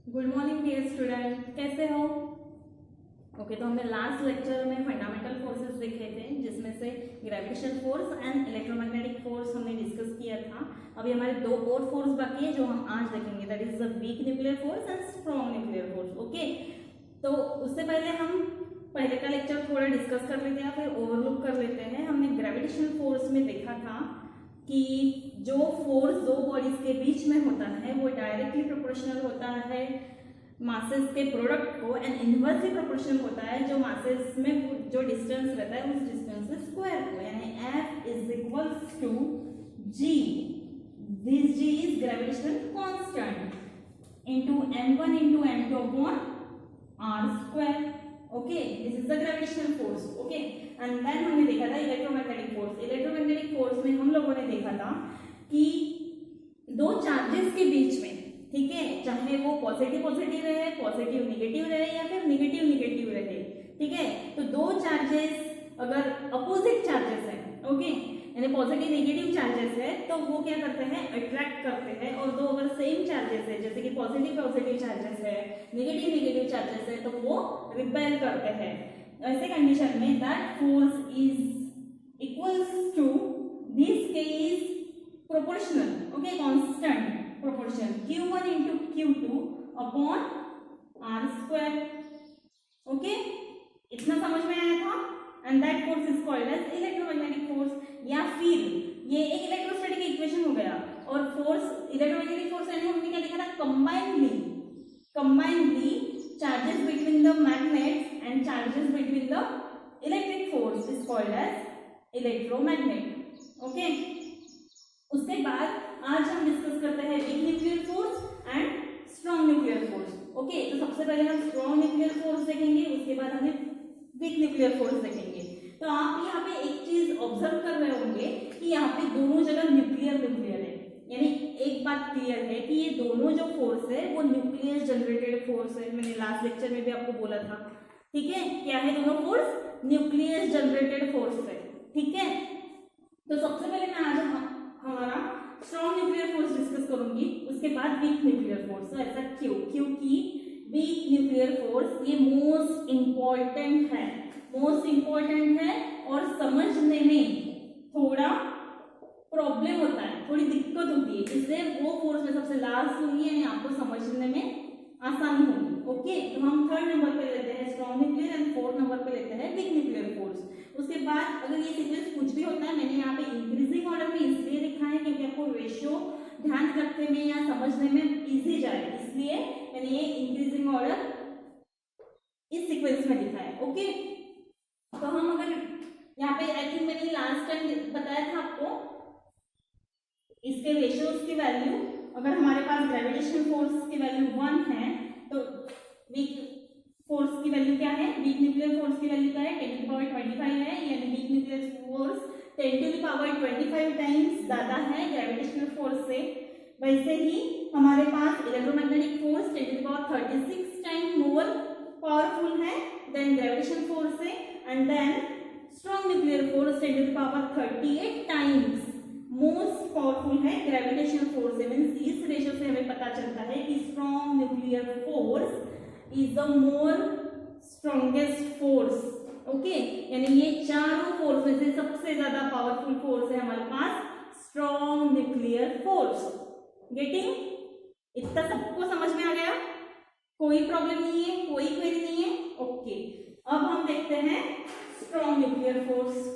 Good morning dear student, कैसे हो? Okay, तो हमने लास्ट लेक्चर में फंडामेंटल फोर्सेस देखे थे, जिसमें से gravitation force and electromagnetic force हमने डिस्कस किया था। अभी हमारे दो और फोर्स बाकी है जो हम आज देखेंगे, that is the week nuclear force and strong nuclear force. Okay, तो उससे पहले हम पहले का लेक्चर थोड़ा डिस्कस कर लेते हैं, फिर ओवरलुक कर लेते हैं। हमने ग्रेविटेशन फोर्स में देखा था कि जो फोर्स दो बॉडीज के बीच में होता है वो डायरेक्टली प्रोपोर्शनल होता है मासेस के प्रोडक्ट को, एंड इनवर्सली प्रोपोर्शनल होता है जो मासेस में जो डिस्टेंस रहता है उस डिस्टेंस से स्क्वायर को, यानी F is equals to G, this G is gravitational constant into m1 into m2 upon r square. Okay, this is the gravitational force. Okay, and then हमने देखा था इलेक्ट्रोमैग्नेटिक फोर्स। इलेक्ट्रोमैग्नेटिक फोर्स में हम लोगों ने देखा था कि दो चार्जेस के बीच में, ठीक है, चाहे वो पॉजिटिव पॉजिटिव रहे, पॉजिटिव निगेटिव रहे या फिर निगेटिव निगेटिव रहे, ठीक है, तो दो चार्जेस अगर अपोजिट चार्जेस है, ओके, यानी पॉजिटिव निगेटिव चार्जेस है, तो वो क्या करते हैं, अट्रैक्ट करते हैं। और दो अगर सेम चार्जेस है, जैसे कि पॉजिटिव पॉजिटिव चार्जेस है, निगेटिव निगेटिव चार्जेस है, तो वो रिपेल करते हैं। ऐसे कंडीशन में that force is equals to this k is proportional, okay, constant proportion q1 into q2 upon r square. Okay, इतना समझ में आया था? And that force is called as electromagnetic force, या फिर ये एक इलेक्ट्रोस्टैटिक इक्वेशन हो गया। और फोर्स, इलेक्ट्रोमैग्नेटिक फोर्स यानी हमने क्या देखा था, combinedly charges between the magnets and charges between the electric force is called as electromagnet. Okay, उसके बाद आज हम डिस्कस करते हैं weak nuclear force and strong nuclear force. Okay, तो सबसे पहले हम स्ट्रॉन्ग न्यूक्लियर फोर्स देखेंगे, उसके बाद हमें वीक न्यूक्लियर फोर्स देखेंगे। तो आप यहाँ पे एक चीज ऑब्जर्व कर रहे होंगे कि यहाँ पे दोनों जगह न्यूक्लियर न्यूक्लियर है, यानी एक बात क्लियर है कि ये दोनों जो फोर्स है वो न्यूक्लियर जनरेटेड फोर्स है। मैंने लास्ट लेक्चर में भी आपको बोला था, ठीक है, क्या है दोनों फोर्स, न्यूक्लियर जनरेटेड फोर्स है, ठीक है। तो सबसे पहले मैं आज हमारा स्ट्रॉन्ग न्यूक्लियर फोर्स डिस्कस करूंगी, उसके बाद वीक न्यूक्लियर फोर्स। तो ऐसा क्यों? क्योंकि वीक न्यूक्लियर फोर्स ये मोस्ट इंपॉर्टेंट है और समझने में थोड़ा प्रॉब्लम होता है, थोड़ी दिक्कत होती है, इसलिए वो फोर्स में सबसे लास्ट होंगी, यानी आपको समझने में आसानी होगी। ओके, तो हम थर्ड नंबर पे लेते हैं strong nuclear and fourth number पे लेते हैं वीक न्यूक्लियर फोर्स। उसके बाद अगर ये सीक्वेंस कुछ भी होता है, मैंने यहाँ पे इंक्रीजिंग ऑर्डर में इसलिए लिखा है क्योंकि आपको रेशियो ध्यान रखने में या समझने में इजी जाए, इसलिए मैंने ये इंक्रीजिंग ऑर्डर इस सीक्वेंस में लिखा है। ओके, तो हम अगर यहाँ पे, आई थिंक मैंने लास्ट टाइम बताया था आपको, इसके रेशियोज की वैल्यू, अगर हमारे पास ग्रेविटेशन फोर्स की वैल्यू 1 है तो वीक फोर्स की वैल्यू क्या है, वीक न्यूक्लियर फोर्स की वैल्यू क्या है, 10 की पावर 25 है, यानी वीक न्यूक्लियर फोर्स 10 की पावर 25 टाइम्स ज्यादा है ग्रेविटेशनल फोर्स से। वैसे ही हमारे पास इलेक्ट्रोमैग्नेटिक फोर्स 10 की पावर 36 टाइम मोर पावरफुल है देन ग्रेविटेशन फोर्स से, and then strong nuclear force 10 की पावर 38 टाइम्स मोस्ट पावरफुल है ग्रेविटेशनल फोर्स से। मींस इस रेशियो से हमें पता चलता है कि strong nuclear force is the more strongest force. Okay, यानी ये चारों फोर्स में से सबसे ज्यादा पावरफुल फोर्स है हमारे पास स्ट्रॉन्ग न्यूक्लियर फोर्स। गेटिंग? इतना सबको समझ में आ गया? कोई प्रॉब्लम नहीं है, कोई क्वेरी नहीं है? ओके, अब हम देखते हैं स्ट्रॉन्ग न्यूक्लियर फोर्स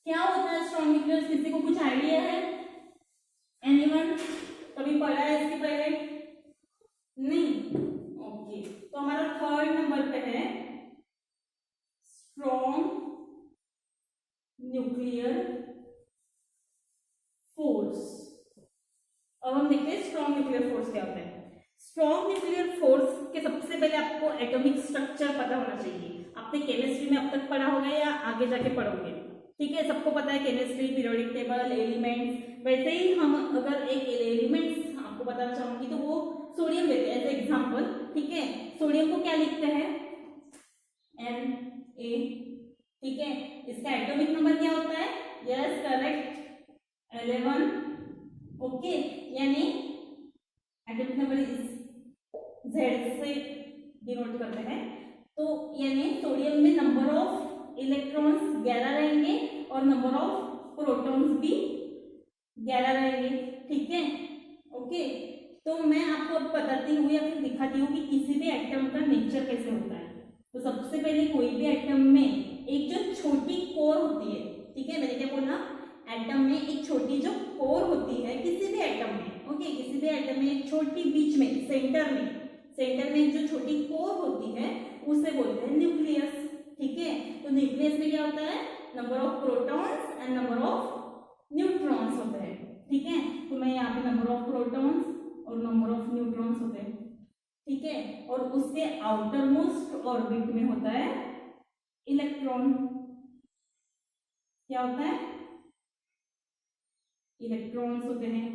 क्या होता है। स्ट्रॉन्ग न्यूक्लियर, किसी को कुछ आइडिया है? एनीवन कभी पढ़ा है इसके पहले? नहीं? ओके, तो हमारा थर्ड नंबर पे है स्ट्रॉन्ग न्यूक्लियर फोर्स। अब हम देखते हैं स्ट्रॉन्ग न्यूक्लियर फोर्स क्या होता है। स्ट्रॉन्ग न्यूक्लियर फोर्स के सबसे पहले आपको एटॉमिक स्ट्रक्चर पता होना चाहिए। आपने केमिस्ट्री में अब तक पढ़ा होगा या आगे जाके पढ़ोगे, ठीक है, सबको पता है केमिस्ट्री, पीरियोडिक टेबल, एलिमेंट्स। वैसे ही हम अगर एक एलिमेंट्स आपको बताना चाहूंगी तो वो सोडियम लेते हैं एज एग्जाम्पल, ठीक है। सोडियम को क्या लिखते हैं, Na, ठीक है, इसका एटॉमिक नंबर क्या होता है, यस करेक्ट, 11। ओके, यानी एटॉमिक नंबर इस Z से डिनोट करते हैं। तो यानी सोडियम में नंबर ऑफ इलेक्ट्रॉन्स 11 रहेंगे और नंबर ऑफ प्रोटॉन्स भी 11 रहेंगे। ठीक है, ओके। तो मैं आपको अब बताती हूँ या फिर दिखाती हूँ कि किसी भी एटम का नेचर कैसे होता है। तो सबसे पहले कोई भी एटम में एक जो छोटी कोर होती है, ठीक है, मैंने क्या बोला, एटम में एक छोटी जो कोर होती है किसी भी एटम में, ओके, किसी भी एटम में एक छोटी बीच में सेंटर में जो छोटी कोर होती है उसे बोलते हैं न्यूक्लियस। ठीक है, तो न्यूक्लियस में क्या होता है, number of protons and number of neutrons होते हैं। ठीक है, तो मैं यहाँ पे नंबर ऑफ प्रोटॉन्स और नंबर ऑफ न्यूट्रॉन्स होते हैं। ठीक है, और उसके आउटर मोस्ट ऑर्बिट में होता है इलेक्ट्रॉन। क्या होता है, इलेक्ट्रॉन्स होते हैं।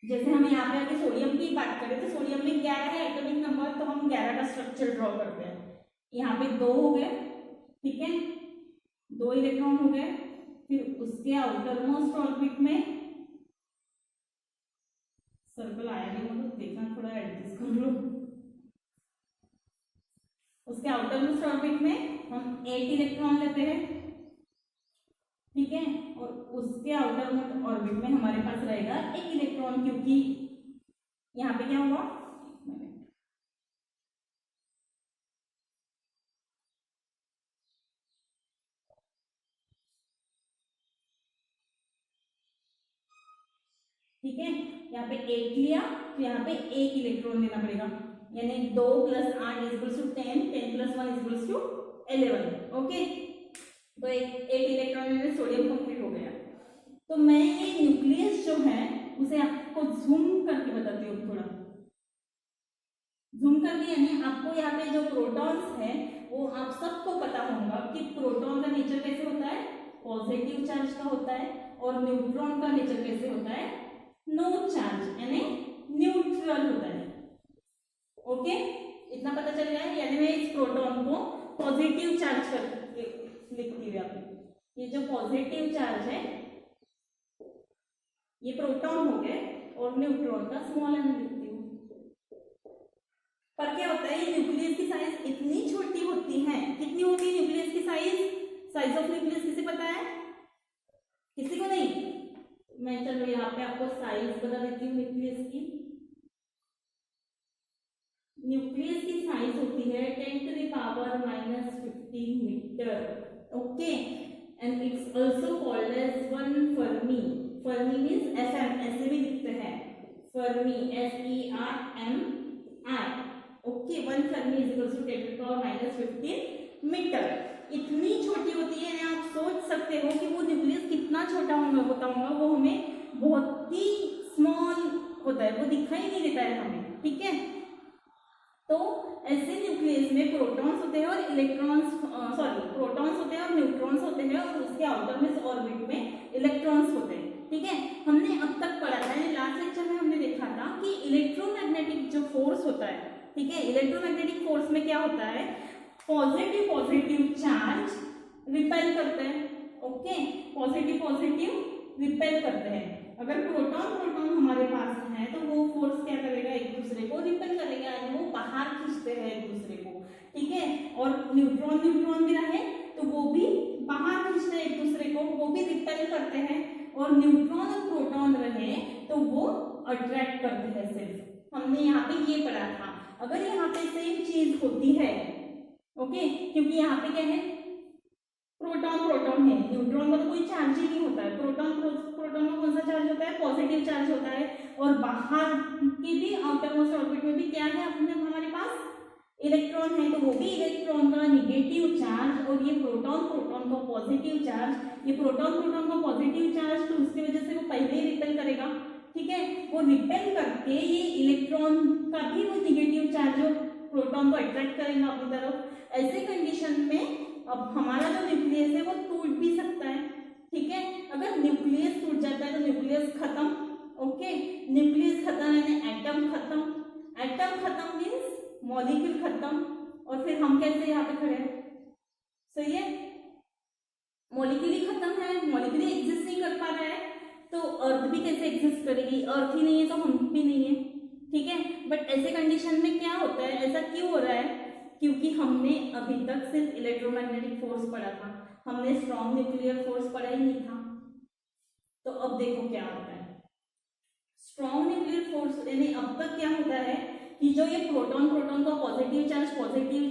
जैसे हम यहाँ पे अगर सोडियम की बात करें तो सोडियम में 11 है एटॉमिक नंबर, तो हम 11 का स्ट्रक्चर ड्रॉ करते हैं। यहाँ पे 2 हो गए, ठीक है, 2 इलेक्ट्रॉन हो गए। फिर उसके आउटर मोस्ट ऑर्बिट में सर्कल आया नहीं, मतलब देखना थोड़ा एडजस्ट कर लो। उसके आउटर मोस्ट ऑर्बिट में हम 8 इलेक्ट्रॉन लेते हैं। ठीक है, और उसके आउटर मोस्ट ऑर्बिट में हमारे पास रहेगा 1 इलेक्ट्रॉन, क्योंकि यहाँ पे क्या हुआ, ठीक है, यहाँ पे 8 लिया तो यहाँ पे 1 इलेक्ट्रॉन लेना पड़ेगा, यानी 2 + 8 = 10, 10 + 1 = 11। ओके, तो 8 इलेक्ट्रॉन में सोडियम कंप्लीट हो गया। तो मैं ये न्यूक्लियस जो है उसे आपको जूम करके बताती हूँ, थोड़ा जूम करके, यानी आपको यहाँ पे जो प्रोटॉन्स है वो आप सबको पता होगा कि प्रोटॉन का नेचर कैसे होता है, पॉजिटिव चार्ज का होता है, और न्यूट्रॉन का नेचर कैसे होता है, नो चार्ज यानी न्यूट्रल होता है। ओके, इतना पता चल गया है। यानी मैं इस प्रोटॉन को पॉजिटिव चार्ज करके लिखती हूँ। ये जो पॉजिटिव चार्ज है ये प्रोटॉन हो गए, और न्यूट्रॉन का स्मॉल n लिखती हूँ। पर क्या होता है, न्यूक्लियस की साइज इतनी छोटी होती है, कितनी होती है न्यूक्लियस की साइज ऑफ न्यूक्लियस किसे पता है, किसी को नहीं। मैं चलो यहाँ पे आपको साइज बता देती हूँ न्यूक्लियस की। न्यूक्लियस की साइज होती है 10⁻⁻15 metre. Okay, and it's also called as 1 fermi. Fermi means FM, ऐसे भी लिखते हैं fermi, FERMI। Okay, 1 fermi = 10⁻⁻15 metre. इतनी छोटी होती है, यानी आप सोच सकते हो कि वो न्यूक्लियस कितना छोटा होता होगा, वो हमें बहुत ही स्मॉल होता है, वो दिखाई नहीं देता है हमें। ठीक है, तो ऐसे न्यूक्लियस में प्रोटॉन्स होते हैं और प्रोटॉन्स होते हैं और न्यूट्रॉन्स होते हैं, और उसके आउटर में ऑर्बिट में इलेक्ट्रॉन्स होते हैं। ठीक है, हमने अब तक पढ़ा था, लास्ट लेक्चर में हमने देखा था कि इलेक्ट्रोमैग्नेटिक जो फोर्स होता है, ठीक है, इलेक्ट्रोमैग्नेटिक फोर्स में क्या होता है, पॉजिटिव चार्ज रिपेल करते हैं। ओके, पॉजिटिव रिपेल करते हैं। अगर प्रोटॉन हमारे पास है तो वो फोर्स क्या करेगा, एक दूसरे को रिपेल करेगा, यानी वो बाहर खींचते हैं एक दूसरे को। ठीक है, और न्यूट्रॉन भी रहे तो वो भी बाहर खींचते हैं एक दूसरे को, वो भी रिपेल करते हैं। और न्यूट्रॉन और प्रोटॉन रहे तो वो अट्रैक्ट करते हैं। सिर्फ हमने यहाँ पे ये पढ़ा था। अगर यहाँ पे सेम चीज होती है, ओके, क्योंकि यहाँ पे क्या है, प्रोटॉन है, न्यूट्रॉन का तो कोई चार्ज ही नहीं होता है। प्रोटॉन का कौन सा चार्ज होता है, पॉजिटिव चार्ज होता है। और बाहर की भी आउटर मोस्ट ऑर्बिट में भी क्या है, अपने हमारे पास इलेक्ट्रॉन है, तो वो भी इलेक्ट्रॉन का निगेटिव चार्ज, और ये प्रोटॉन का पॉजिटिव चार्ज। ये प्रोटॉन का पॉजिटिव चार्ज, तो उसकी वजह से वो पहले ही रिपेल करेगा। ठीक है, वो रिपेल करके ये इलेक्ट्रॉन का भी वो निगेटिव चार्ज प्रोटॉन को अट्रैक्ट करेगा अपनी तरफ। ऐसे कंडीशन में अब हमारा जो न्यूक्लियस है वो टूट भी सकता है। ठीक है, अगर न्यूक्लियस टूट जाता है तो न्यूक्लियस खत्म। ओके, न्यूक्लियस खत्म यानी एटम खत्म। एटम खत्म मीन्स मॉलिक्यूल खत्म, और फिर हम कैसे यहाँ पे खड़े हैं, सही है। मॉलिक्यूल ही खत्म है, मॉलिक्यूल ही एग्जिस्ट नहीं कर पा रहा है, तो अर्थ भी कैसे एग्जिस्ट करेगी? अर्थ ही नहीं है तो हम भी नहीं है, ठीक है। बट ऐसे कंडीशन में क्या होता है, ऐसा क्यों हो रहा है? क्योंकि हमने अभी तक सिर्फ इलेक्ट्रोमैग्नेटिक फोर्स पढ़ा था, हमने स्ट्रॉन्ग न्यूक्लियर फोर्स पढ़ा ही नहीं था। तो अब देखो क्या होता है, स्ट्रॉन्ग न्यूक्लियर फोर्स यानी अब तक क्या होता है कि जो ये प्रोटॉन प्रोटॉन का पॉजिटिव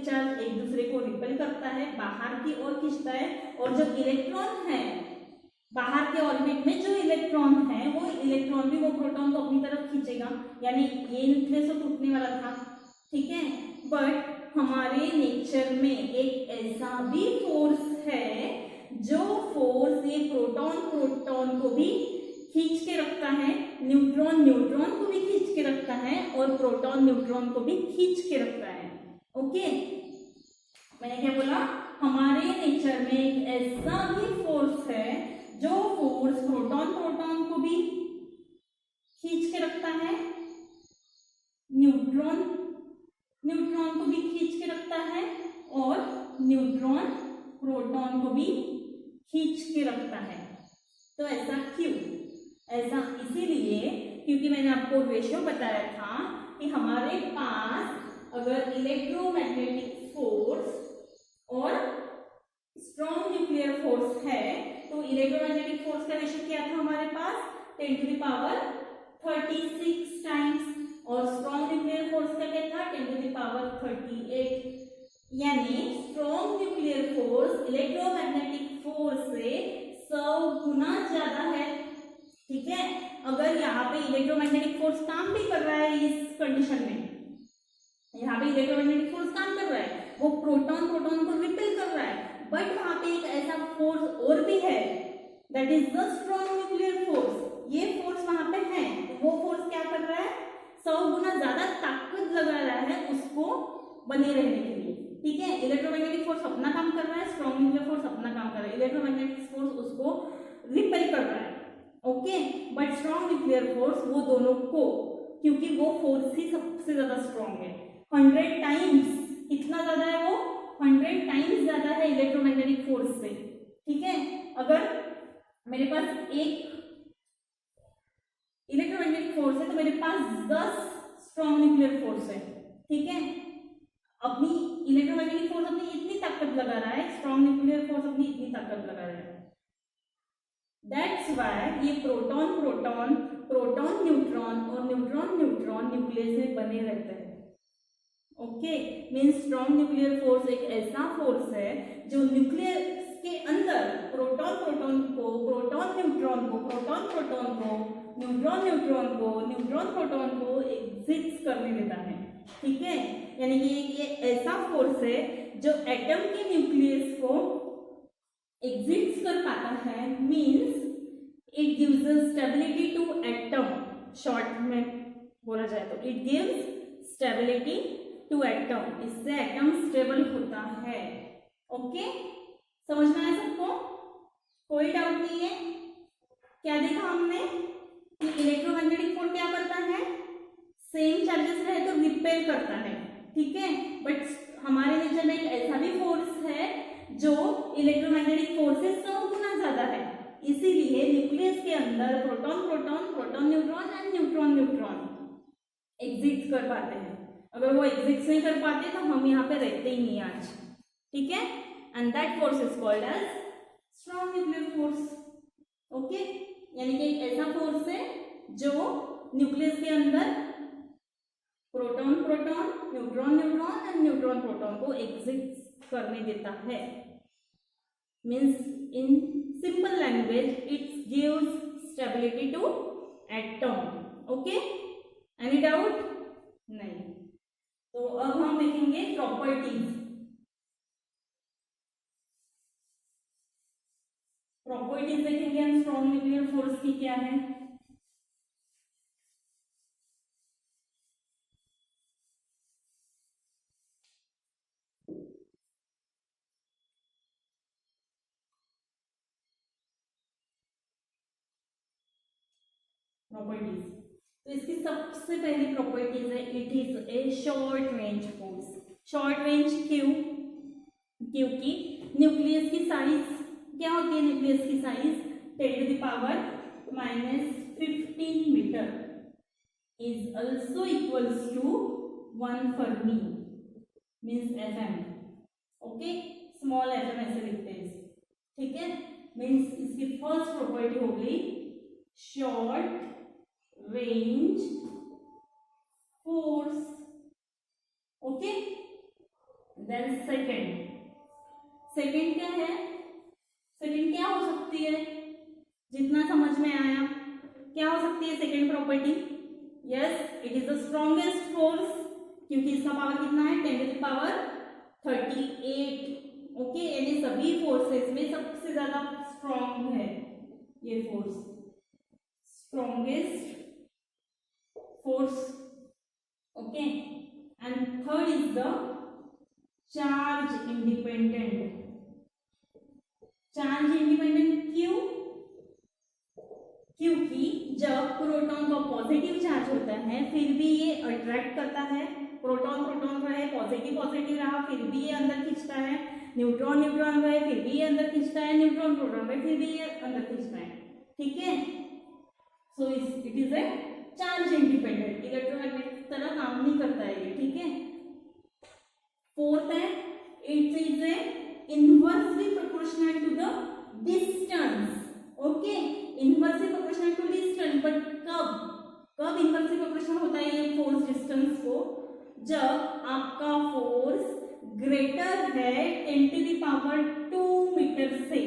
चार्ज एक दूसरे को रिपेल करता है, बाहर की ओर खींचता है, और जो इलेक्ट्रॉन है बाहर के ऑर्बिट में जो इलेक्ट्रॉन है वो इलेक्ट्रॉन भी वो प्रोटॉन को अपनी तरफ खींचेगा, यानी ये न्यूक्लियस तो टूटने वाला था, ठीक है। बट हमारे नेचर में एक ऐसा भी फोर्स है जो फोर्स ये प्रोटॉन प्रोटॉन को भी खींच के रखता है, न्यूट्रॉन न्यूट्रॉन को भी खींच के रखता है, और प्रोटॉन न्यूट्रॉन को भी खींच के रखता है। ओके, मैंने क्या बोला, हमारे नेचर में एक ऐसा भी फोर्स है जो फोर्स प्रोटॉन प्रोटॉन को भी खींच के रखता है, न्यूट्रॉन न्यूट्रॉन को भी खींच के रखता है, और न्यूट्रॉन प्रोटॉन को भी खींच के रखता है। तो ऐसा क्यों? ऐसा इसीलिए क्योंकि मैंने आपको रेशियो बताया था कि हमारे पास अगर इलेक्ट्रोमैग्नेटिक फोर्स और स्ट्रॉन्ग न्यूक्लियर फोर्स है तो इलेक्ट्रोमैग्नेटिक फोर्स का रेशियो क्या था हमारे पास, 10⁻36 टाइम्स, और स्ट्रॉन्ग न्यूक्लियर फोर्स का क्या था, 10⁻38। यानी strong nuclear force electromagnetic force से 100 गुना ज्यादा है, ठीक है। अगर यहाँ पे इलेक्ट्रोमैग्नेटिक फोर्स काम भी कर रहा है, इस कंडीशन में यहाँ पे इलेक्ट्रोमैग्नेटिक फोर्स काम कर रहा है, वो प्रोटॉन प्रोटॉन को रिपेल कर रहा है, बट वहां पे एक ऐसा फोर्स और भी है, that is the strong nuclear force. ये फोर्स वहां पे है, वो फोर्स क्या कर रहा है, 100 गुना ज्यादा ताकत लगा रहा है उसको बने रहने के लिए, ठीक है। इलेक्ट्रोमैग्नेटिक फोर्स अपना काम कर रहा है, स्ट्रॉन्ग न्यूक्लियर फोर्स अपना काम कर रहा है, इलेक्ट्रोमैग्नेटिक फोर्स उसको रिपेल कर रहा है, okay. But strong nuclear force वो दोनों को, क्योंकि वो फोर्स ही सबसे ज्यादा स्ट्रॉन्ग है, 100 टाइम्स, कितना ज्यादा है वो, 100 टाइम्स ज्यादा है इलेक्ट्रोमैग्नेटिक फोर्स से, ठीक है। अगर मेरे पास एक इलेक्ट्रोमैग्नेटिक फोर्स है तो मेरे पास 10 स्ट्रॉन्ग न्यूक्लियर फोर्स है, ठीक है। अपनी इलेक्ट्रोमैग्नेटिक फोर्स अपनी इतनी ताकत लगा रहा है, स्ट्रॉन्ग न्यूक्लियर फोर्स अपनी इतनी ताकत लगा रहा है। दैट्स वाई ये प्रोटॉन प्रोटॉन प्रोटॉन न्यूट्रॉन और न्यूट्रॉन न्यूट्रॉन न्यूक्लियस में बने रहते हैं, okay. Means strong nuclear force एक ऐसा फोर्स है जो न्यूक्लियस के अंदर प्रोटॉन प्रोटॉन को, प्रोटॉन न्यूट्रॉन को, प्रोटॉन प्रोटॉन को, न्यूट्रॉन न्यूट्रॉन को, न्यूट्रॉन प्रोटॉन को एग्जिस्ट करने देता है, ठीक है। यानी कि ये ऐसा फोर्स है जो एटम के न्यूक्लियस को एग्जिस्ट कर पाता है, means it gives stability to atom, short में बोला जाए तो it gives stability to atom, इससे एटम स्टेबल होता है, ओके। समझ में आया सबको, कोई डाउट नहीं है। क्या देखा हमने कि इलेक्ट्रोमैग्नेटिक फोर्स क्या करता है, सेम चार्जेस रहे तो रिपेल करता है, ठीक है। बट हमारे नेचर में एक ऐसा भी फोर्स है जो इलेक्ट्रोमैग्नेटिक फोर्स से 100 गुना ज्यादा है, इसीलिए न्यूक्लियस के अंदर proton proton proton neutron and neutron neutron exist कर पाते हैं। अगर वो एग्जिस्ट नहीं कर पाते तो हम यहाँ पे रहते ही नहीं आज, ठीक है। And that force is called as strong nuclear force, okay. यानी कि एक ऐसा फोर्स है जो न्यूक्लियस के अंदर proton proton neutron neutron and neutron proton को एग्जिस्ट करने देता है। Means in simple language it gives stability to atom, okay. Any doubt? नहीं। तो अब हम देखेंगे प्रॉपर्टीज। प्रॉपर्टीज देखेंगे हम स्ट्रॉन्ग न्यूक्लियर फोर्स की क्या है। प्रॉपर्टीज, तो इसकी सबसे पहली प्रॉपर्टीज है it is A short range force. Short range क्यों? क्योंकि न्यूक्लियस की साइज क्या होती है न्यूक्लियस की size 10⁻⁻15 metre is also equals to 1 fermi means FM। Okay, small FM ऐसे लिखते हैं इसे, ठीक है। मीन्स इसकी फर्स्ट प्रॉपर्टी हो गई short range force. Okay, then second क्या है, सेकंड क्या हो सकती है, जितना समझ में आया क्या हो सकती है second property? Yes, it is the strongest force, क्योंकि इसका पावर कितना है 10⁻38। ओके, यानी सभी फोर्सेस में सबसे ज्यादा स्ट्रॉन्ग है ये force, strongest force. Okay, and third is the charge independent. Charge independent क्यों? क्योंकि जब प्रोटॉन का पॉजिटिव चार्ज होता है फिर भी ये अट्रैक्ट करता है, प्रोटॉन रहे पॉजिटिव रहा फिर भी ये अंदर खींचता है, न्यूट्रॉन रहे फिर भी ये अंदर खींचता है, न्यूट्रॉन प्रोटॉन रहे फिर भी ये अंदर खींचता है, ठीक है। So it is A charge independent, electromagnetic तरह काम नहीं करता है ये, ठीक है। फोर्थ है it is a inversely proportional to the distance. Okay, inversely proportional to distance, but कब इनवर्सली प्रोपोर्शनल होता है ये फोर्स डिस्टेंस को? जब आपका फोर्स ग्रेटर है 10⁻² मीटर से,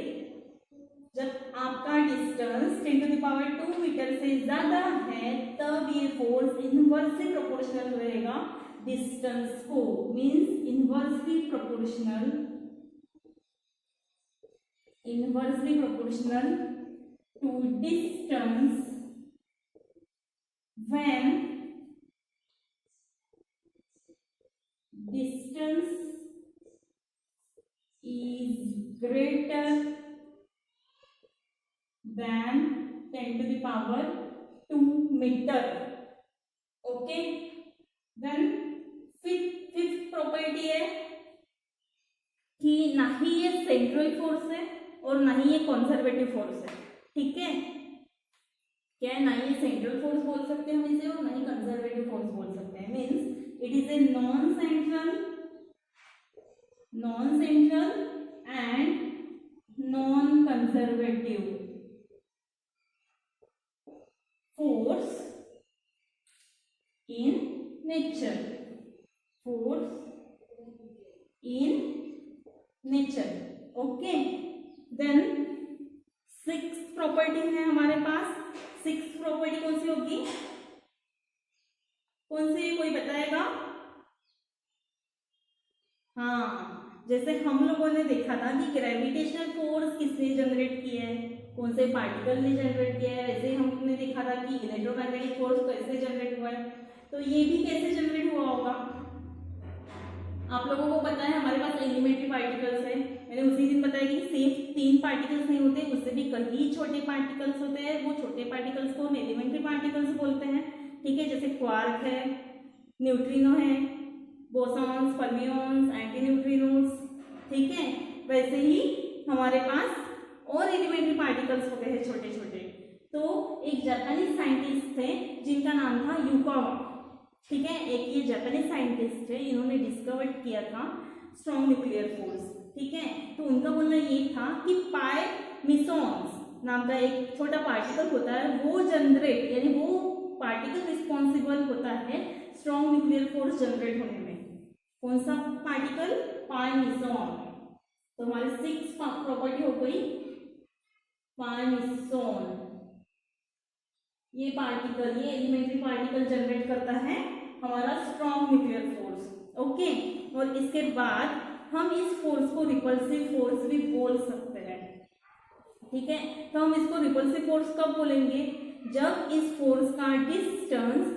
जब आपका डिस्टेंस 10⁻² मीटर से ज्यादा है तब ये फोर्स इनवर्सली प्रोपोर्शनल रहेगा डिस्टेंस को, means inversely proportional to distance when distance is greater than 10⁻² meter. Okay, then fifth property है कि ना ही ये सेंट्रल फोर्स है और ना ही ये कंजर्वेटिव फोर्स है, ठीक है। क्या है, ना ही सेंट्रल फोर्स बोल सकते हैं हम इसे और ना ही कंजर्वेटिव फोर्स बोल सकते हैं। Means it is a non central and non conservative force in nature, okay. Then six property है हमारे पास। सिक्स प्रॉपर्टी कौन सी होगी, कौन सी, कोई बताएगा? हाँ, जैसे हम लोगों ने देखा था कि ग्रेविटेशनल फोर्स किसने जनरेट किया है, कौन से पार्टिकल ने जनरेट किया है, वैसे हमने देखा था कि इलेक्ट्रोमैग्नेटिक फोर्स कैसे जनरेट हुआ है, तो ये भी कैसे जनरेट हुआ होगा? आप लोगों को पता है हमारे पास एलिमेंट्री पार्टिकल्स है, मैंने उसी दिन बताया कि सिर्फ 3 पार्टिकल्स नहीं होते, उससे भी कई छोटे पार्टिकल्स होते हैं। वो छोटे पार्टिकल्स को हम एलिमेंट्री पार्टिकल्स बोलते हैं, ठीक है। जैसे क्वार्क है, न्यूट्रिनो है, बोसॉन्स, फर्मियंस, एंटी न्यूट्रिनोस, ठीक है। वैसे ही हमारे पास और एलिमेंट्री पार्टिकल्स होते हैं छोटे छोटे। तो एक जापानीज साइंटिस्ट थे जिनका नाम था युकावा, ठीक है। एक ये जापानीज साइंटिस्ट है, इन्होंने डिस्कवर किया था स्ट्रॉन्ग न्यूक्लियर फोर्स, ठीक है। तो उनका बोलना ये था कि पाई मिसॉन्स नाम का एक छोटा पार्टिकल होता है, वो जनरेट, यानी वो पार्टिकल रिस्पॉन्सिबल होता है स्ट्रॉन्ग न्यूक्लियर फोर्स जनरेट होने में। कौन सा पार्टिकल? पाई मिसॉन। तो हमारी 6 प्रॉपर्टी हो गई पाई मिसॉन। ये पार्टिकल, ये एलिमेंट्री पार्टिकल जनरेट करता है हमारा स्ट्रॉन्ग न्यूक्लियर फोर्स, ओके। और इसके बाद हम इस फोर्स को रिपल्सिव फोर्स भी बोल सकते हैं, ठीक है। तो हम इसको रिपल्सिव फोर्स कब बोलेंगे? जब इस फोर्स का डिस्टेंस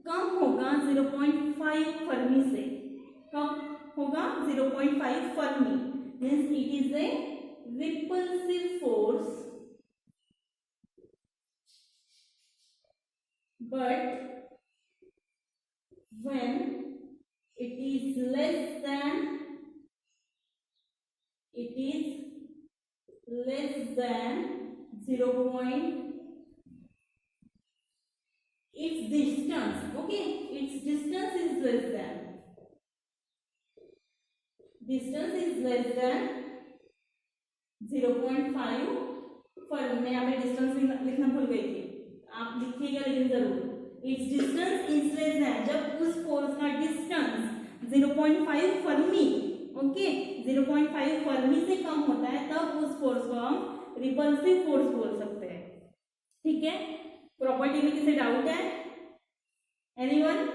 कम होगा 0.5 फर्मी से। कब होगा? 0.5 Fermi, means it is A repulsive force, but when it is less less than 0 point, its distance, okay, its distance is less than 0.5 for, मैं यहाँ पे डिस्टेंस लिखना भूल गई थी, आप लिखिएगा लेकिन जरूर, it's distance is less than, जब उस फोर्स का डिस्टेंस 0.5 फर्मी, ओके, 0.5 फर्मी से कम होता है, तब उस फोर्स को हम रिपल्सिव फोर्स बोल सकते हैं। ठीक है, प्रॉपर्टी में किसे डाउट है? एनीवन?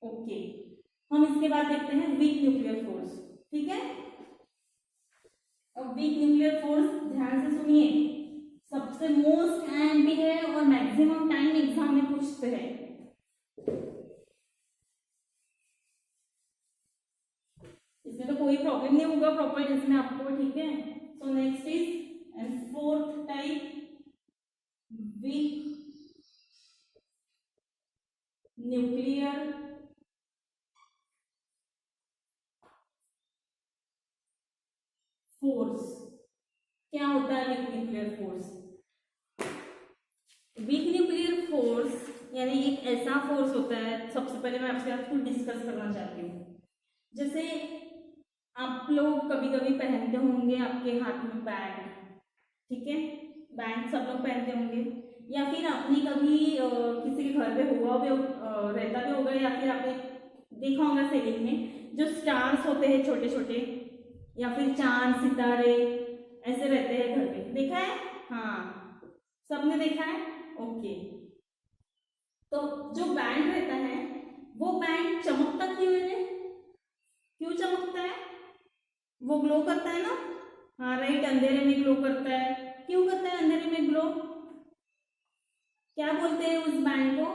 ओके, हम इसके बाद देखते हैं वीक न्यूक्लियर फोर्स। ठीक है, अब वीक न्यूक्लियर फोर्स ध्यान से सुनिए, सबसे मोस्ट एंड भी है और मैक्सिमम टाइम एग्जाम में पूछते हैं। इसमें तो कोई प्रॉब्लम नहीं होगा प्रॉपर्टीज में आपको। ठीक है, so next is and fourth type week nuclear force. क्या होता है weak nuclear force? Week nuclear force यानी एक ऐसा फोर्स होता है, सबसे पहले मैं आपके साथ कुछ डिस्कस करना चाहती हूँ। जैसे आप लोग कभी कभी पहनते होंगे आपके हाथ में बैंड, ठीक है, बैंड सब लोग पहनते होंगे, या फिर आपने कभी किसी के घर पे हुआ भी रहता भी होगा, या फिर आपने देखा होगा सीलिंग में जो स्टार्स होते हैं छोटे छोटे, या फिर चांद सितारे ऐसे रहते हैं घर पे, देखा है? हाँ, सबने देखा है। ओके, तो जो बैंड रहता है वो बैंड चमकता क्यों है? क्यों चमकता है? वो ग्लो करता है ना। हाँ राइट, अंधेरे में ग्लो करता है। क्यों करता है अंधेरे में ग्लो? क्या बोलते हैं उस बैंड को?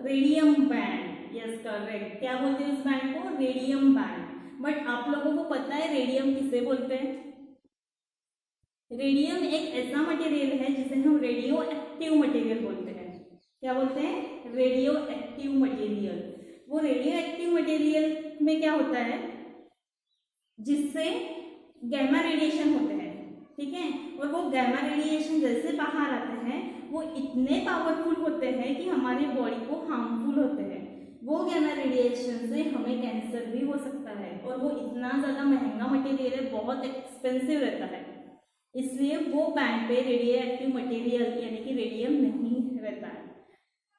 Radium band. यस करेक्ट, क्या बोलते हैं उस बैंड को? Radium band. बट आप लोगों को पता है रेडियम किसे बोलते हैं? रेडियम एक ऐसा मटेरियल है जिसे हम रेडियो एक्टिव मटेरियल बोलते हैं। क्या बोलते हैं? Radio active material. वो रेडियो एक्टिव मटेरियल में क्या होता है? जिससे गैमा रेडिएशन होते हैं, ठीक है, और वो गैमा रेडिएशन जैसे बाहर आते हैं वो इतने पावरफुल होते हैं कि हमारी बॉडी को हार्मफुल होते हैं। वो गैमा रेडिएशन से हमें कैंसर भी हो सकता है, और वो इतना ज़्यादा महंगा मटेरियल है, बहुत एक्सपेंसिव रहता है, इसलिए वो बैंड पे रेडियो एक्टिव मटेरियल यानी कि रेडियम नहीं रहता है।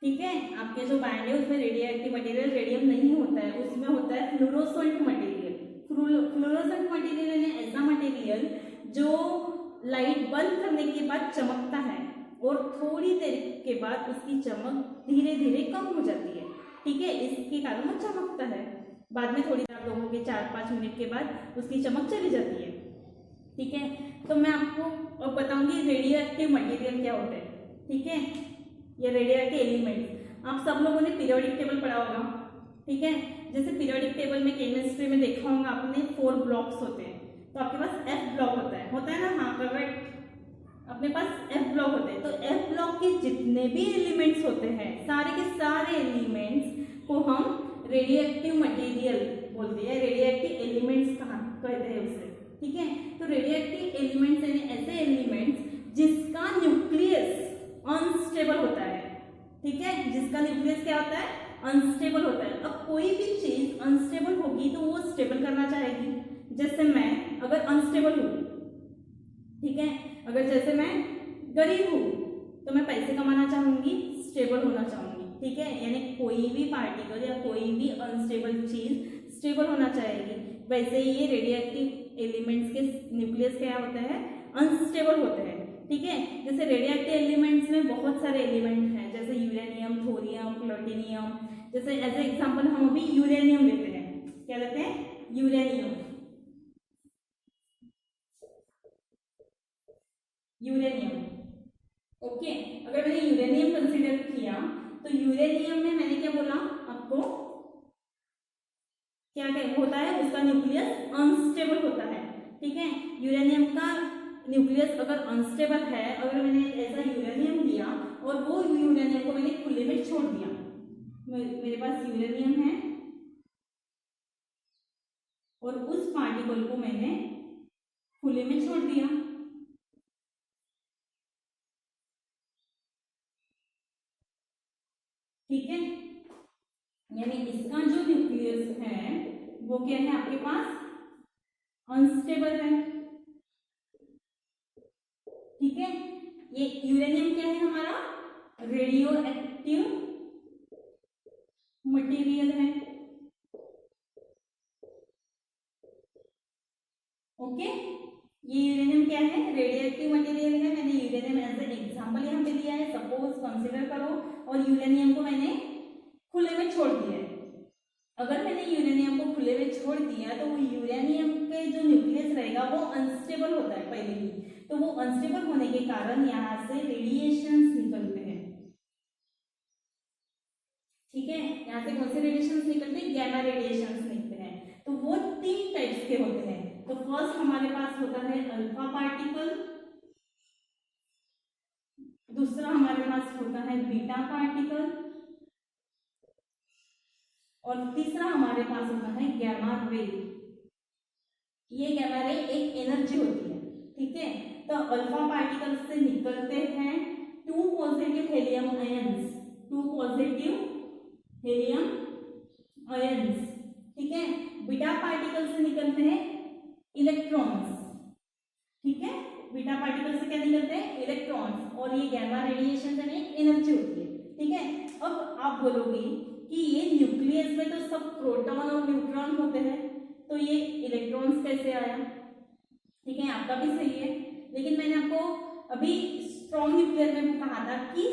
ठीक है, आपके जो बैंड है उसमें रेडियो एक्टिव मटेरियल रेडियम नहीं होता है, उसमें होता है फ्लोरोसेंट मटेरियल। फ्लोरोसेंट मटेरियल यानी ऐसा मटेरियल जो लाइट बंद करने के बाद चमकता है और थोड़ी देर के बाद उसकी चमक धीरे धीरे कम हो जाती है। ठीक है, इसके कारण वो चमकता है, बाद में थोड़ी देर लोगों के 4-5 मिनट के बाद उसकी चमक चली जाती है। ठीक है, तो मैं आपको अब बताऊंगी रेडियो एक्टिव मटेरियल क्या होते हैं। ठीक है, ये रेडियो एक्टिव एलिमेंट्स आप सब लोगों ने पीरियोडिक टेबल पढ़ा होगा। ठीक है, जैसे पीरियोडिक टेबल में केमिस्ट्री में देखा होगा आपने 4 ब्लॉक्स होते हैं, तो आपके पास F ब्लॉक होता है ना। हाँ करेक्ट, अपने पास F ब्लॉक होते हैं। तो F ब्लॉक के जितने भी एलिमेंट्स होते हैं, सारे के सारे एलिमेंट्स को हम रेडियो एक्टिव मटेरियल बोलते हैं, रेडियो एक्टिव एलिमेंट्स कहते हैं उसे। ठीक है, तो रेडियो एक्टिव एलिमेंट्स यानी ऐसे एलिमेंट्स जिसका न्यूक्लियस अनस्टेबल होता है। ठीक है, जिसका न्यूक्लियस क्या होता है? अनस्टेबल होता है। अब कोई भी चीज अनस्टेबल होगी तो वो स्टेबल करना चाहेगी। जैसे मैं अगर अनस्टेबल हूँ, ठीक है, अगर जैसे मैं गरीब हूँ तो मैं पैसे कमाना चाहूंगी, स्टेबल होना चाहूंगी। ठीक है, यानी कोई भी पार्टिकल या कोई भी अनस्टेबल चीज स्टेबल होना चाहेगी। वैसे ही ये रेडियो एक्टिव एलिमेंट्स के न्यूक्लियस क्या होते हैं? अनस्टेबल होते हैं। ठीक है, जैसे रेडियो एक्टिव एलिमेंट्स में बहुत सारे एलिमेंट हैं, जैसे यूरेनियम, थोरियम, प्लूटोनियम। जैसे एज ए एग्जांपल हम अभी यूरेनियम लेते हैं। क्या लेते हैं? यूरेनियम। ओके, अगर मैंने यूरेनियम कंसीडर किया तो यूरेनियम में मैंने क्या बोला आपको? क्या होता है? उसका न्यूक्लियस अनस्टेबल होता है। ठीक है, यूरेनियम का न्यूक्लियस अगर अनस्टेबल है, अगर मैंने ऐसा यूरेनियम लिया और वो यूरेनियम को मैंने खुले में छोड़ दिया, मेरे पास यूरेनियम है और उस पार्टिकल को मैंने खुले में छोड़ दिया, ठीक है, यानी इसका जो न्यूक्लियस है वो क्या है आपके पास, अनस्टेबल है। ठीक है, ये यूरेनियम क्या है हमारा, रेडियो एक्टिव मटेरियल है। ओके, ये यूरेनियम क्या है, रेडियो एक्टिव मटेरियल है। मैंने यूरेनियम एज ए एग्जांपल यहाँ पे लिया है, सपोज कंसीडर करो, और यूरेनियम को मैंने खुले में छोड़ दिया है। अगर मैंने यूरेनियम को खुले में छोड़ दिया तो वो यूरेनियम के जो न्यूक्लियस रहेगा वो अनस्टेबल होता है पहले ही, तो वो अनस्टेबल होने के कारण यहाँ से रेडिएशंस निकलते हैं। ठीक है, यहाँ से कौन से रेडिएशंस निकलते हैं, गैमा रेडिएशंस निकलते हैं। तो वो 3 टाइप्स के होते हैं। तो फर्स्ट हमारे पास होता है अल्फा पार्टिकल, दूसरा हमारे पास होता है बीटा पार्टिकल, और तीसरा हमारे पास होता है गैमा रे। ये गैमा रे एक एनर्जी होती है। ठीक है, तो अल्फा पार्टिकल से निकलते हैं 2 positive helium ions, 2 positive helium ions. ठीक है, बीटा पार्टिकल से निकलते हैं इलेक्ट्रॉन्स। ठीक है, बीटा पार्टिकल से क्या निकलते हैं, इलेक्ट्रॉन्स, और ये गैमा रेडिएशन यानी एनर्जी होती है। ठीक है, अब आप बोलोगे कि ये न्यूक्लियस में तो सब प्रोटॉन और न्यूट्रॉन होते हैं, तो ये इलेक्ट्रॉन्स कैसे आया। ठीक है, आपका भी सही है, लेकिन मैंने आपको अभी स्ट्रॉन्ग न्यूक्लियर में कहा था कि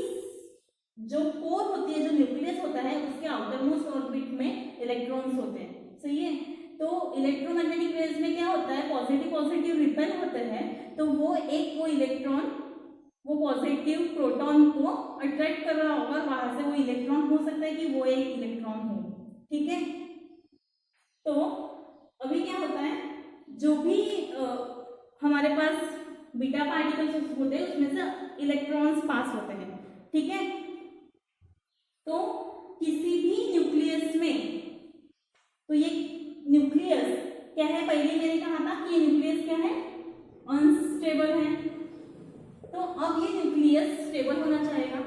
जो कोर होती है, जो न्यूक्लियस होता है, उसके आउटर मोस्ट ऑर्बिट में इलेक्ट्रॉन्स होते हैं। सही है, तो इलेक्ट्रोमैग्नेटिक वेव्स में क्या होता है, पॉजिटिव पॉजिटिव रिपेल होते हैं, तो वो इलेक्ट्रॉन वो पॉजिटिव प्रोटॉन को अट्रैक्ट कर रहा होगा, वहां से वो इलेक्ट्रॉन हो सकता है कि वो एक इलेक्ट्रॉन हो। ठीक है, तो अभी क्या होता है, जो भी हमारे पास बीटा पार्टिकल्स होते हैं उसमें से इलेक्ट्रॉन्स पास होते हैं। ठीक है, तो किसी भी न्यूक्लियस में, तो ये न्यूक्लियस क्या है, पहले मैंने कहा था कि ये न्यूक्लियस क्या है, अनस्टेबल है। तो अब ये न्यूक्लियस स्टेबल होना चाहेगा।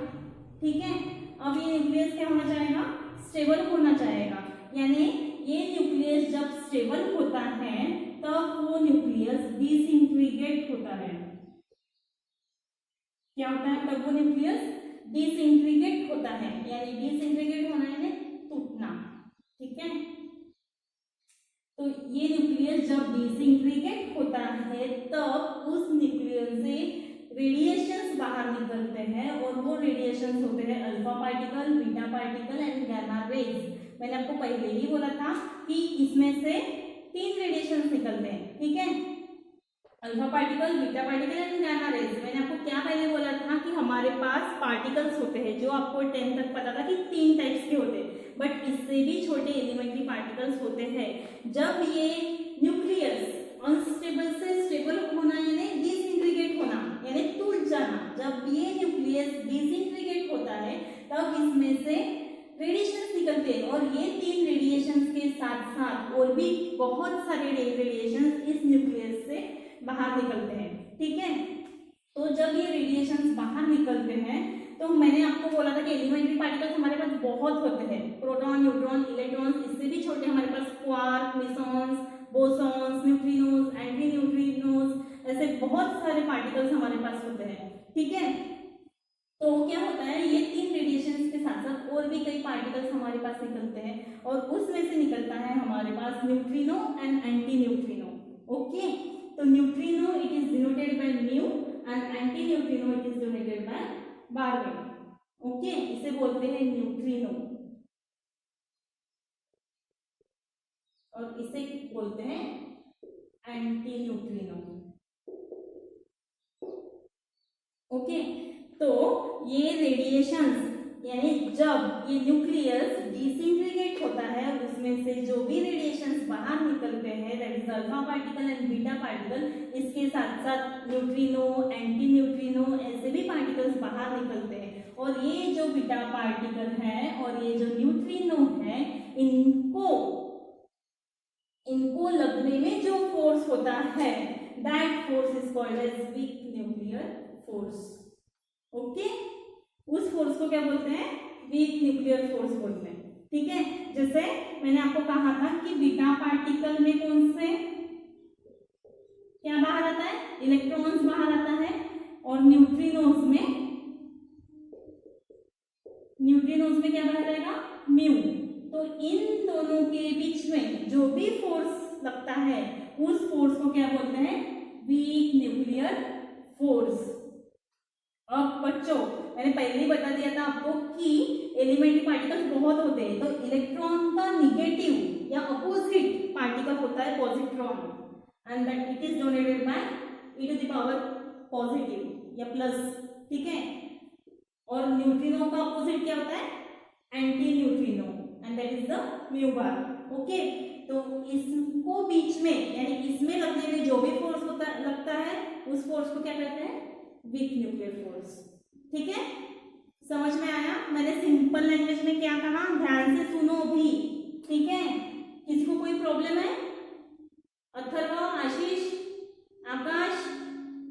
ठीक है, अब ये न्यूक्लियस क्या होना चाहेगा, स्टेबल होना चाहेगा, यानी ये न्यूक्लियस जब स्टेबल होता है तब वो न्यूक्लियस डिसइंटीग्रेट होता है। क्या होता है, तब वो न्यूक्लियस डिसइंटीग्रेट होता है, यानी डिसइंटीग्रेट होना यानी टूटना। ठीक है, तो ये न्यूक्लियस जब डिसइंटीग्रेट होता है तब उस न्यूक्लियस से रेडिएशंस बाहर निकलते हैं, और वो रेडिएशंस होते हैं alpha particle, beta particle and gamma rays. मैंने आपको पहले ही बोला था कि इसमें से 3 रेडिएशंस निकलते हैं। ठीक है, alpha particle, beta particle and gamma rays. मैंने आपको क्या पहले बोला था कि हमारे पास पार्टिकल्स होते हैं, जो आपको 10 तक पता था कि 3 टाइप्स के होते हैं, बट इससे भी छोटे एलिमेंट्री पार्टिकल्स होते हैं। जब ये न्यूक्लियस अनस्टेबल से स्टेबल होना यानी डिसइंटीग्रेट होना यानी टूट जाना, जब ये न्यूक्लियस डिसइंटीग्रेट होता है तब इसमें से रेडिएशंस निकलते हैं, और ये 3 रेडिएशंस के साथ साथ और भी बहुत सारे रेडिएशंस इस न्यूक्लियस से बाहर निकलते हैं। ठीक है, तो जब ये रेडिएशंस बाहर निकलते हैं तो मैंने आपको बोला था कि एलिमेंट्री पार्टिकल्स हमारे पास बहुत होते हैं, प्रोटॉन, न्यूट्रॉन, इलेक्ट्रॉन्स, इससे भी छोटे हमारे पास quarks, mesons, bosons, neutrinos, anti neutrinos, ऐसे बहुत सारे पार्टिकल्स हमारे पास होते हैं। ठीक है, तो क्या होता है, ये 3 रेडिएशंस के साथ साथ और भी कई पार्टिकल्स हमारे पास निकलते हैं, और उसमें से निकलता है हमारे पास neutrino and anti neutrino. Okay, तो neutrino it is denoted by nu and anti neutrino it is denoted by बारबेन। ओके, इसे बोलते हैं न्यूट्रिनो और इसे बोलते हैं एंटी न्यूट्रिनो। ओके, तो ये रेडिएशंस यानी जब ये न्यूक्लियस डिसइंटीग्रेट होता है, उसमें से जो भी रेडिएशंस बाहर निकलते हैं, that is alpha particle and beta particle, इसके साथ साथ न्यूट्रिनो, एंटी न्यूट्रिनो, ऐसे भी पार्टिकल्स बाहर निकलते हैं। और ये जो बीटा पार्टिकल है और ये जो न्यूट्रिनो है, इनको लगने में जो फोर्स होता है, that force is called as weak nuclear force. Okay, उस फोर्स को क्या बोलते हैं, वीक न्यूक्लियर फोर्स बोलते हैं। ठीक है, जैसे मैंने आपको कहा था कि बीटा पार्टिकल में कौन से क्या बाहर आता है, इलेक्ट्रॉन्स बाहर आता है, और न्यूट्रिनोज में क्या बाहर आएगा, म्यू। तो इन दोनों के बीच में जो भी फोर्स लगता है उस फोर्स को क्या बोलते हैं, वीक न्यूक्लियर फोर्स। अब बच्चों मैंने पहले ही बता दिया था आपको कि एलिमेंट्री पार्टिकल्स बहुत होते हैं, तो इलेक्ट्रॉन का निगेटिव या अपोजिट पार्टिकल होता है positron, and that it is donated by e to the power positive या प्लस। ठीक है, और न्यूट्रिनो का अपोजिट क्या होता है, anti neutrino, and that is the mu bar. Okay, तो इसको बीच में यानी इसमें लगने में जो भी फोर्स लगता है उस फोर्स को क्या कहते हैं, वीक न्यूक्लियर फोर्स। ठीक है, समझ में आया? मैंने सिंपल लैंग्वेज में क्या कहा, ध्यान से सुनो भी। ठीक है, किसी को कोई प्रॉब्लम है? अथर्व, आशीष, आकाश,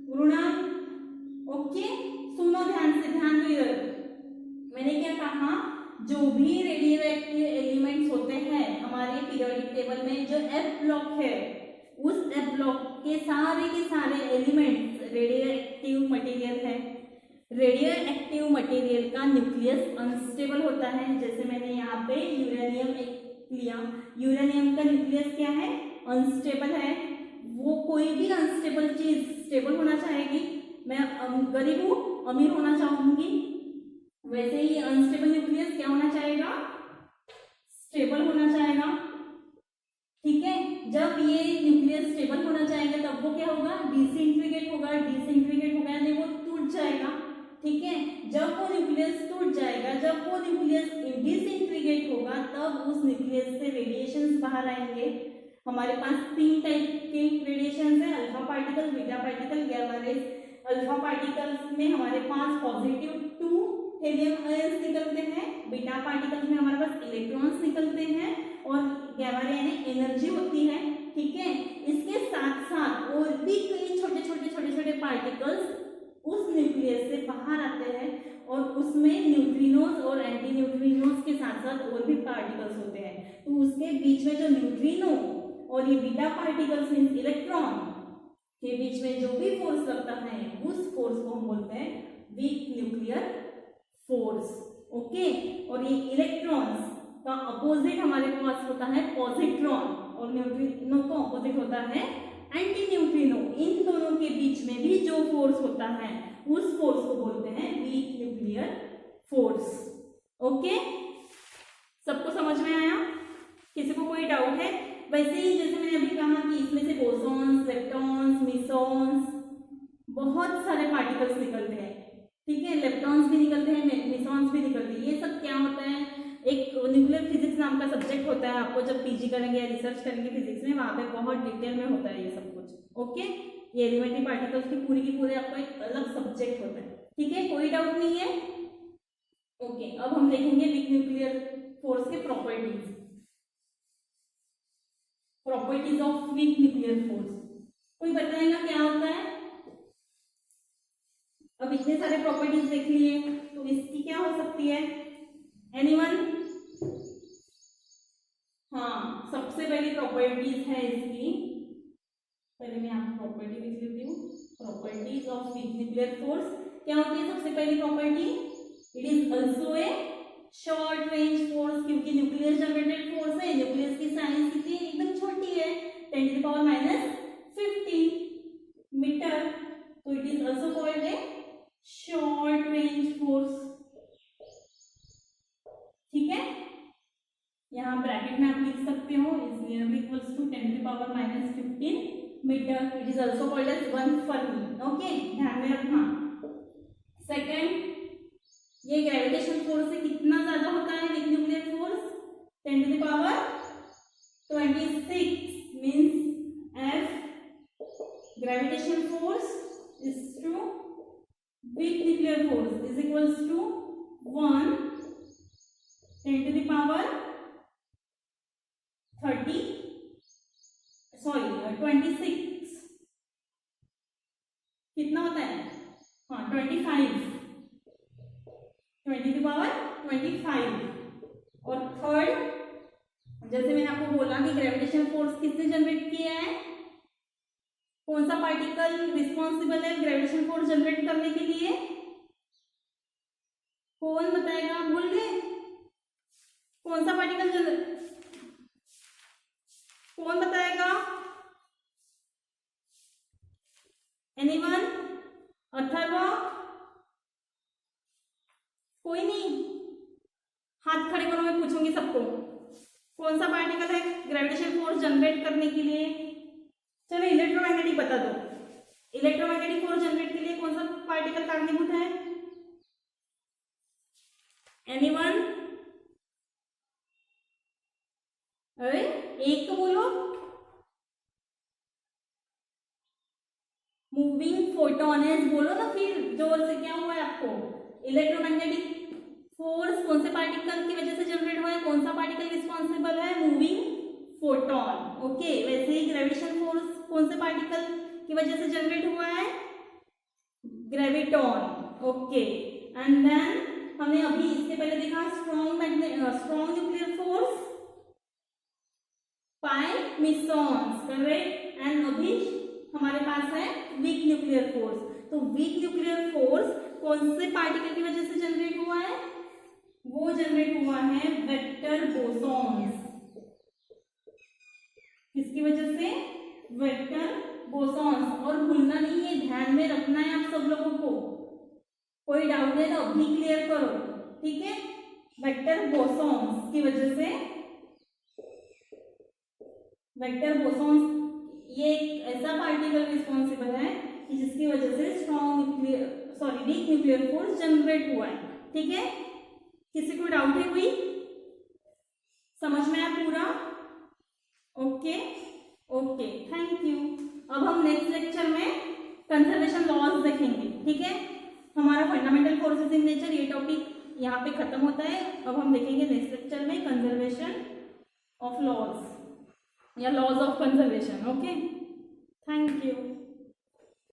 मृणाल, ओके, सुनो ध्यान से, ध्यान दो इधर। मैंने क्या कहा, जो भी रेडियो एक्टिव एलिमेंट्स होते हैं हमारे पीरियोडिक टेबल में, जो एफ ब्लॉक है उस एफ ब्लॉक के सारे एलिमेंट्स रेडियो एक्टिव मटेरियल है। रेडियो एक्टिव मटेरियल का न्यूक्लियस अनस्टेबल होता है। जैसे मैंने यहाँ पे यूरेनियम लिया, यूरेनियम का न्यूक्लियस क्या है, अनस्टेबल है। वो कोई भी अनस्टेबल चीज स्टेबल होना चाहेगी, मैं गरीब हूँ अमीर होना चाहूंगी, वैसे ही अनस्टेबल न्यूक्लियस क्या होना चाहेगा, स्टेबल होना चाहेगा। ठीक है, जब ये न्यूक्लियस स्टेबल होना चाहेगा तब वो क्या होगा, डिसइंटीग्रेट होगा यानी वो टूट जाएगा। ठीक है, जब वो न्यूक्लियस टूट जाएगा, जब वो न्यूक्लियस डिसइंटीग्रेट होगा, तब उस न्यूक्लियस से रेडिएशंस बाहर आएंगे। हमारे पास 3 टाइप के रेडिएशंस है, alpha particle, beta particle, gamma rays. Alpha particles में हमारे पास पॉजिटिव 2 हेलियम आयंस निकलते हैं, बीटा पार्टिकल्स में हमारे पास इलेक्ट्रॉन्स निकलते हैं, और गैमा रे यानी एनर्जी होती है। ठीक है, इसके साथ साथ और भी कई छोटे पार्टिकल्स उस न्यूक्लियस से बाहर आते हैं, और उसमें न्यूट्रिनोज और एंटी न्यूट्रिनोज के साथ साथ और भी पार्टिकल्स होते हैं। तो उसके बीच में जो न्यूट्रिनो और ये बीटा पार्टिकल्स मींस इलेक्ट्रॉन के बीच में जो भी फोर्स लगता है उस फोर्स को हम बोलते हैं वीक न्यूक्लियर फोर्स। ओके, और ये इलेक्ट्रॉन्स का अपोजिट हमारे पास होता है पॉजिट्रॉन, और न्यूट्रिनो का अपोजिट होता है एंटी न्यूट्रिनो। इन दोनों के बीच में भी जो फोर्स होता है उस फोर्स को बोलते हैं वीक न्यूक्लियर फोर्स। ओके, सबको समझ में आया? किसी को कोई डाउट है? वैसे ही जैसे मैंने अभी कहा कि इसमें से बोसॉन्स, लेप्टॉन्स, मिसॉन्स, बहुत सारे पार्टिकल्स निकलते हैं। ठीक है, लेप्टॉन्स भी निकलते हैं, मिसॉन्स भी निकलते हैं। ये सब क्या होता है, एक न्यूक्लियर फिजिक्स नाम का सब्जेक्ट होता है, आपको जब पीजी करेंगे या रिसर्च करेंगे फिजिक्स में, वहां पे बहुत डिटेल में होता है ये सब कुछ। ओके, ये एलिमेंट्री पार्टिकल्स की पूरे आपको एक अलग सब्जेक्ट होता है। ठीक है, कोई डाउट नहीं है? ओके, अब हम देखेंगे वीक न्यूक्लियर फोर्स के properties of weak nuclear force. कोई बताएगा क्या होता है? अब इतने सारे प्रॉपर्टीज देख लिए, तो इसकी क्या हो सकती है? एनीवन? हाँ, सबसे पहली प्रॉपर्टीज है इसकी, पहले मैं आपको प्रॉपर्टी लिख लेती हूँ। Properties of weak nuclear force क्या होती है? सबसे पहली property, it is also a short range force, क्योंकि न्यूक्लियस जनरेटेड फोर्स है। न्यूक्लियस की साइज कितनी एकदम छोटी है, 10⁻⁻15 मीटर, तो it is also called a short range force. ठीक है, यहाँ ब्रैकेट में आप लिख सकते हो, is nearly equals to 10⁻⁻15 metre. It is also called as 1 fermi. Okay, ध्यान में रखना। सेकेंड, ये ग्रेविटेशन फोर्स से कितना ज्यादा होता है weak nuclear force? 10⁻26 means F gravitation force is to weak nuclear force is equals to 1 10⁻26 कितना होता है? हाँ, 25 10⁻25। और थर्ड, जैसे मैंने आपको बोला कि ग्रेविटेशन फोर्स किसने जनरेट किया है, कौन सा पार्टिकल रिस्पॉन्सिबल है ग्रेविटेशन फोर्स जनरेट करने के लिए, कौन बताएगा, आप भूल गए? कौन सा पार्टिकल कौन बताएगा? एनीवन? अथर्व? कोई नहीं? हाथ खड़े करो, मैं पूछूंगी सबको। कौन सा पार्टिकल है ग्रेविटेशन फोर्स जनरेट करने के लिए? चलो इलेक्ट्रोमैग्नेटिक बता दो। इलेक्ट्रोमैग्नेटिक फोर्स जनरेट के लिए कौन सा पार्टिकल कारणीभूत है? एनीवन? अरे एक तो बोलो। मूविंग फोटोन बोलो ना फिर जोर से, क्या हुआ है आपको? इलेक्ट्रोमैग्नेटिक फोर्स कौन से पार्टिकल की वजह से जनरेट हुआ है, कौन सा पार्टिकल रिस्पॉन्सिबल है? Moving photon. ओके, वैसे ही ग्रेविटेशन फोर्स कौन से पार्टिकल की वजह से जनरेट हुआ है? ग्रेविटॉन। ओके, एंड देन हमने अभी इसके पहले देखा strong nuclear force pi mesons, correct. And अभी हमारे पास है वीक न्यूक्लियर फोर्स। तो वीक न्यूक्लियर फोर्स कौन से पार्टिकल की वजह से जनरेट हुआ है? वो जनरेट हुआ है वेक्टर बोसॉन्स। किसकी वजह से? Vector bosons. और भूलना नहीं है, ध्यान में रखना है आप सब लोगों को। कोई डाउट है तो अभी क्लियर करो, ठीक है? वेक्टर बोसॉन्स की वजह से, वेक्टर बोसॉन्स ये एक ऐसा पार्टिकल रिस्पॉन्सिबल है कि जिसकी वजह से वीक न्यूक्लियर फोर्स जनरेट हुआ है, ठीक है? किसी को डाउट है कोई? समझ में आया पूरा? Okay okay, thank you. अब हम नेक्स्ट लेक्चर में कंजर्वेशन लॉज देखेंगे, ठीक है? हमारा फंडामेंटल फोर्सेस इन नेचर ये टॉपिक यहाँ पे खत्म होता है। अब हम देखेंगे नेक्स्ट लेक्चर में कंजर्वेशन ऑफ लॉज या laws of conservation. Okay, thank you.